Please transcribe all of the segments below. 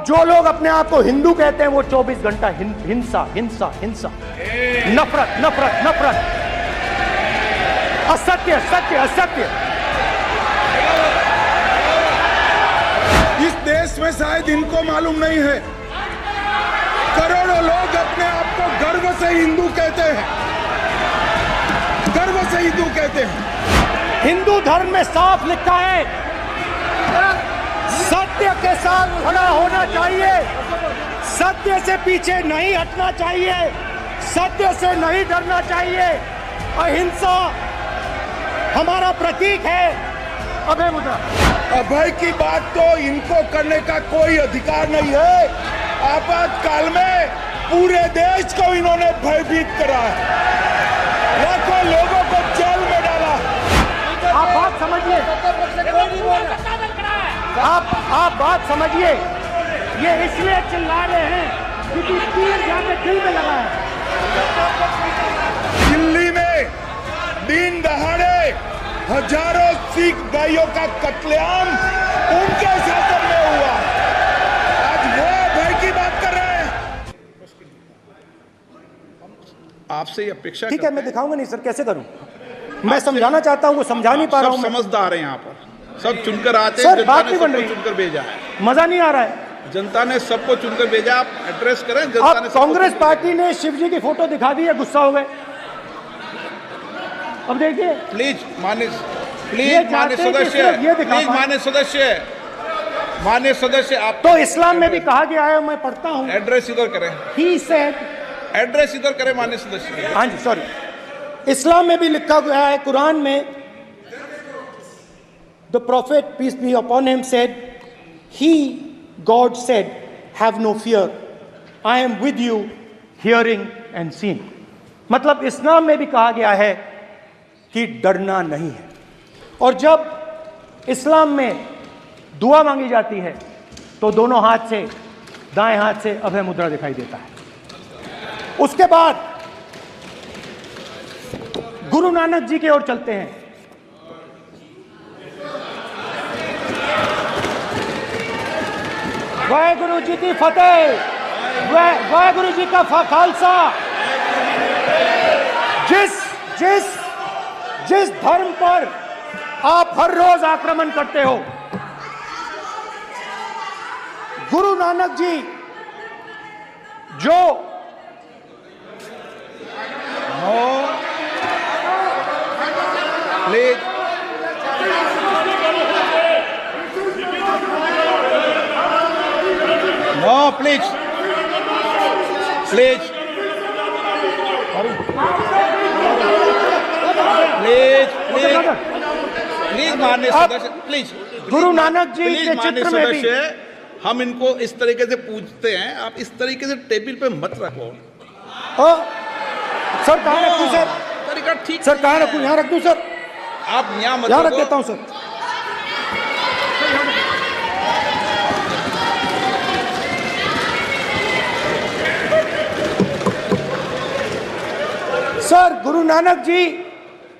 जो लोग अपने आप को हिंदू कहते हैं वो 24 घंटा हिंसा हिंसा हिंसा, नफरत नफरत नफरत, असत्य सत्य असत्य। इस देश में शायद इनको मालूम नहीं है, करोड़ों लोग अपने आप को गर्व से हिंदू कहते हैं, गर्व से हिंदू कहते हैं। हिंदू धर्म में साफ लिखा है, सत्य के साथ खड़ा होना चाहिए, सत्य से पीछे नहीं हटना चाहिए, सत्य से नहीं डरना चाहिए। अहिंसा हमारा प्रतीक है। अभय मुद्रा, अभय की बात तो इनको करने का कोई अधिकार नहीं है। आपातकाल में पूरे देश को इन्होंने भयभीत करा है, लाखों लोगों को जेल में डाला। आप बात समझिए, आप बात समझिए। ये इसलिए चिल्ला रहे हैं क्योंकि तीर यहाँ पे दिल में लगा है। दिल्ली में दिन दहाड़े हजारों सिख भाइयों का कत्लेआम उनके शासन में हुआ, आज वो भय की बात कर रहे हैं। आपसे ये अपेक्षा ठीक है, मैं दिखाऊंगा नहीं सर, कैसे करूं? मैं समझाना चाहता हूं, वो समझा नहीं पा रहा हूं। समझदार है यहाँ पर, सब चुनकर आते हैं। सर जनता बात ने नहीं बन सबको रही, चुनकर भेजा है, मजा नहीं आ रहा है। जनता ने सबको चुनकर भेजा। आप एड्रेस करें, जनता ने अब सबको कांग्रेस चुनकर पार्टी ने शिव जी की फोटो दिखा दी है, गुस्सा हो गए। अब देखिए, प्लीज मान्य ये प्लीज मान्य चाहते हैं कि सदस्य, सिर्फ ये दिखा प्लीज पाए। मान्य सदस्य आप तो इस्लाम में भी कहा गया है, मैं पढ़ता हूं। एड्रेस इधर करें, ही सेड, एड्रेस इधर करें मान्य सदस्य। हाँ जी सॉरी, इस्लाम में भी लिखा गया है, कुरान में, the prophet peace be upon him said, he god said have no fear, I am with you hearing and seeing. मतलब इस्लाम में भी कहा गया है कि डरना नहीं है। और जब इस्लाम में दुआ मांगी जाती है तो दोनों हाथ से, दाएं हाथ से अभय मुद्रा दिखाई देता है। उसके बाद गुरु नानक जी की ओर चलते हैं। वाहेगुरु जी की फतेह, वाहेगुरु जी का खालसा। जिस धर्म पर आप हर रोज आक्रमण करते हो, गुरु नानक जी जो please no, please please please please please माननीय सदस्य, प्लीज गुरु नानक जी के चित्र में भी, हम इनको इस तरीके से पूछते हैं, आप इस तरीके से टेबल पे मत रखो। सर कहाँ रखूं सर? तरीका ठीक सर कहाँ रखूं? यहाँ रख दूं सर? आप यहाँ मत यहाँ रख रखो। देता हूं सर। सर गुरु नानक जी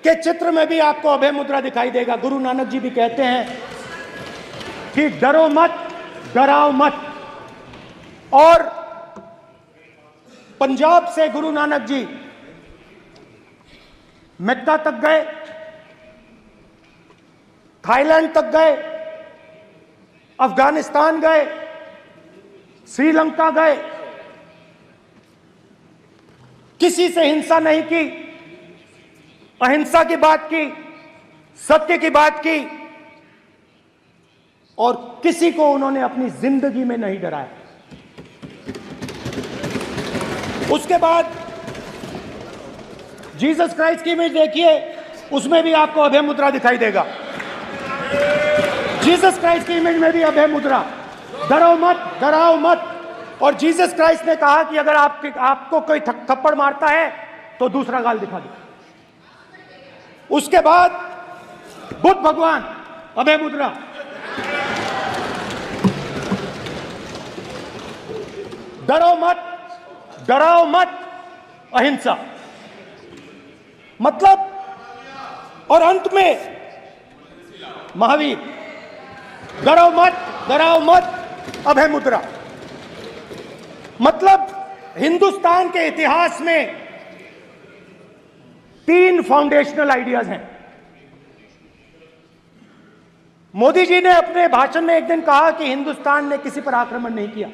के चित्र में भी आपको अभय मुद्रा दिखाई देगा। गुरु नानक जी भी कहते हैं कि डरो मत, डराओ मत। और पंजाब से गुरु नानक जी मेक्का तक गए, थाईलैंड तक गए, अफगानिस्तान गए, श्रीलंका गए, किसी से हिंसा नहीं की, अहिंसा की बात की, सत्य की बात की, और किसी को उन्होंने अपनी जिंदगी में नहीं डराया। उसके बाद जीसस क्राइस्ट की इमेज देखिए, उसमें भी आपको अभय मुद्रा दिखाई देगा। जीसस क्राइस्ट की इमेज में भी अभय मुद्रा, डरो मत, डराओ मत। और जीसस क्राइस्ट ने कहा कि अगर आपको कोई थप्पड़ मारता है तो दूसरा गाल दिखा दो। उसके बाद बुद्ध भगवान, अभय मुद्रा, डरो मत, डराओ मत, अहिंसा। मतलब, और अंत में महावीर, डरो मत, डराओ मत, अभय मुद्रा। मतलब हिंदुस्तान के इतिहास में 3 फाउंडेशनल आइडियाज हैं। मोदी जी ने अपने भाषण में एक दिन कहा कि हिंदुस्तान ने किसी पर आक्रमण नहीं किया।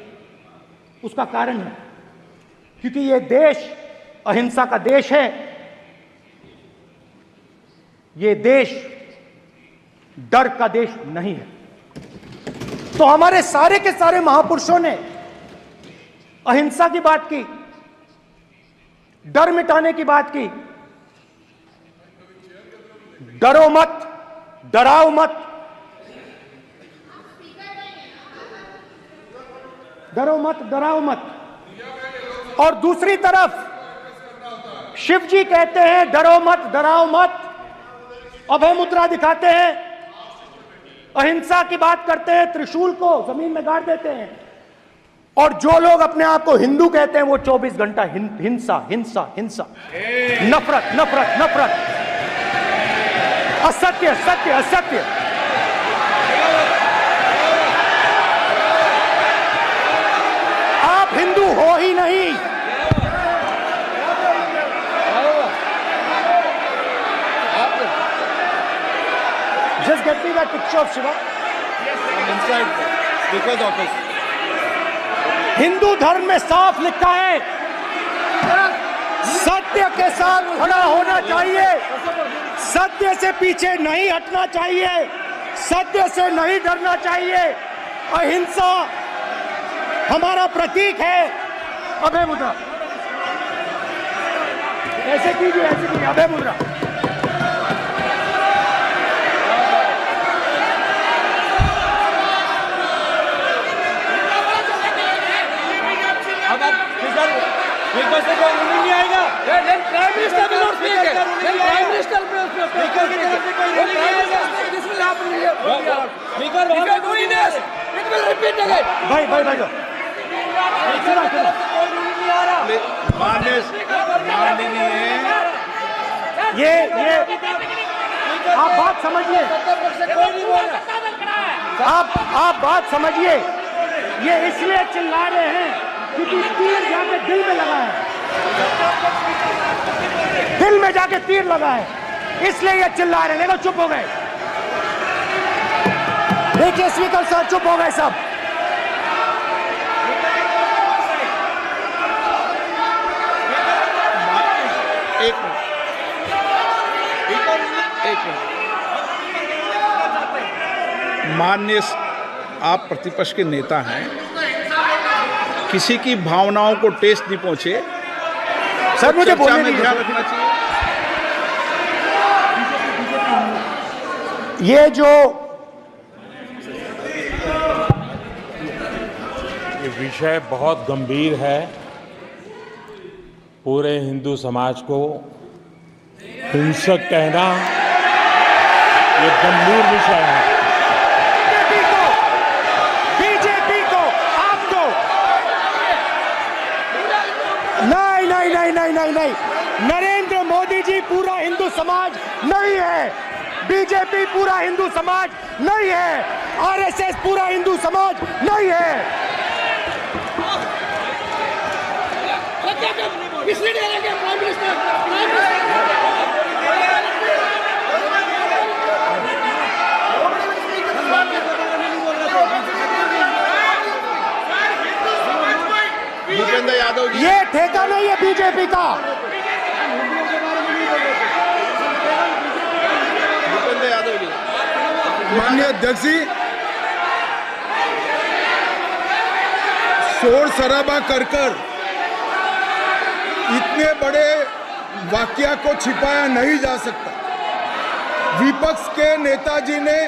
उसका कारण है क्योंकि यह देश अहिंसा का देश है, यह देश डर का देश नहीं है। तो हमारे सारे के सारे महापुरुषों ने अहिंसा की बात की, डर मिटाने की बात की। डरो मत, डराओ मत, डरो मत, डराओ मत। और दूसरी तरफ शिव जी कहते हैं डरो मत, डराओ मत, अभय मुद्रा दिखाते हैं, अहिंसा की बात करते हैं, त्रिशूल को जमीन में गाड़ देते हैं। और जो लोग अपने आप को हिंदू कहते हैं वो 24 घंटा हिंसा हिंसा हिंसा, नफरत नफरत नफरत, असत्य सत्य असत्य। आप हिंदू हो ही नहीं। Just get me that picture of Shiva. inside because of us. Hindu धर्म में साफ लिखा है सत्य के साथ खड़ा होना चाहिए, सत्य से पीछे नहीं हटना चाहिए, सत्य से नहीं डरना चाहिए। अहिंसा हमारा प्रतीक है। अभय मुद्रा ऐसे कीजिए, ऐसे कीजिए, अभय मुद्रा। नहीं आएगा। Prime minister will not speak. Then prime minister will speak. This will happen here. If you are doing this, it will repeat again. भाई ये आप बात समझिए, आप बात समझिए। ये इसलिए चिल्ला रहे हैं क्योंकि तीर जाके दिल में लगा है, दिल में जाके तीर लगा है, इसलिए ये चिल्ला रहे हैं। देखो चुप हो गए, देखिए स्पीकर साहब चुप हो गए सब। एक मिनट। माननीय आप प्रतिपक्ष के नेता हैं, किसी की भावनाओं को ठेस नहीं पहुंचे सर, मुझे चर्चा बोलने में दीजिए। ध्यान रखना चाहिए। ये जो ये विषय बहुत गंभीर है, पूरे हिंदू समाज को हिंसक कहना ये गंभीर विषय है। बीजेपी को आपको नहीं, नरेंद्र मोदी जी पूरा हिंदू समाज नहीं है, बीजेपी पूरा हिंदू समाज नहीं है, आरएसएस पूरा हिंदू समाज नहीं है। भूपेंद्र यादव जी, ये ठेका नहीं है बीजेपी का। भूपेंद्र यादव जी, माननीय अध्यक्ष जी, शोर शराबा कर इतने बड़े वाकया को छिपाया नहीं जा सकता। विपक्ष के नेताजी ने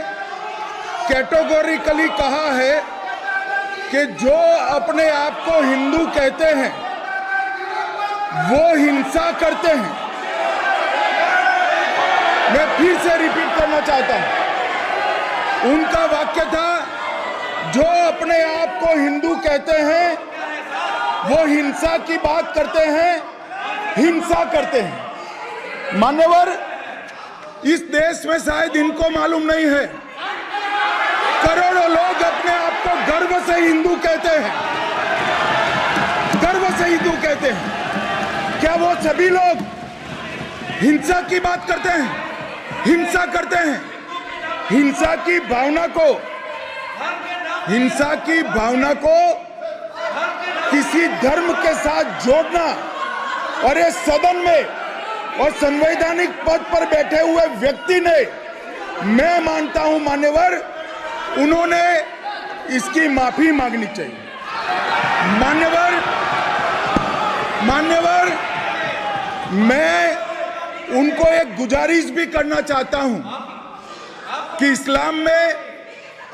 कैटेगोरिकली कहा है कि जो अपने आप को हिंदू कहते हैं वो हिंसा करते हैं। मैं फिर से रिपीट करना चाहता हूं, उनका वाक्य था जो अपने आप को हिंदू कहते हैं वो हिंसा की बात करते हैं, हिंसा करते हैं। मान्यवर, इस देश में शायद इनको मालूम नहीं है, करोड़ों लोग अपने आप को गर्व से हिंदू कहते हैं। कैसे हिंदू कहते हैं? क्या वो सभी लोग हिंसा की बात करते हैं, हिंसा करते हैं? हिंसा की भावना को किसी धर्म के साथ जोड़ना और इस सदन में और संवैधानिक पद पर बैठे हुए व्यक्ति ने, मैं मानता हूं मान्यवर, उन्होंने इसकी माफी मांगनी चाहिए। मान्यवर, मैं उनको एक गुजारिश भी करना चाहता हूं कि इस्लाम में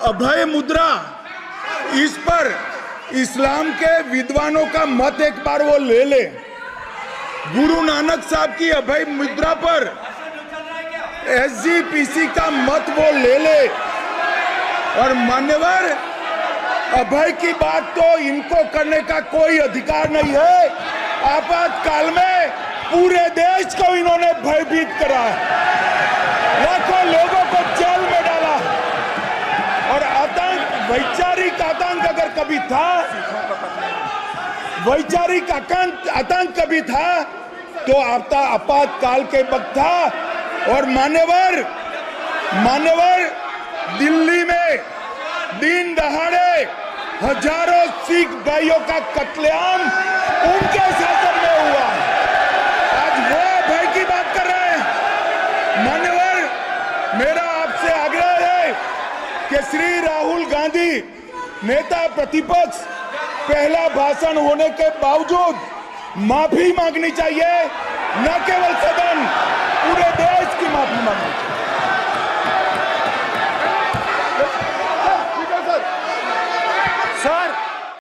अभय मुद्रा, इस पर इस्लाम के विद्वानों का मत एक बार वो ले ले। गुरु नानक साहब की अभय मुद्रा पर SGPC का मत वो ले ले। और मान्यवर, अभय की बात तो इनको करने का कोई अधिकार नहीं है। आपातकाल में पूरे देश को इन्होंने भयभीत करा है, लाखों लोगों को जेल में डाला। और आतंक, वैचारिक आतंक अगर कभी था, वैचारिक आतंक कभी था तो आपातकाल के वक्त था। और मान्यवर, दिल्ली में दिन दहाड़े हजारों सिख भाइयों का कत्लेआम उनके शासन में हुआ। आज वो भय की बात कर रहे हैं। मान्यवर, मेरा आपसे आग्रह है कि श्री राहुल गांधी, नेता प्रतिपक्ष, पहला भाषण होने के बावजूद माफी मांगनी चाहिए, न केवल सदन, पूरे देश की माफी मांगनी चाहिए।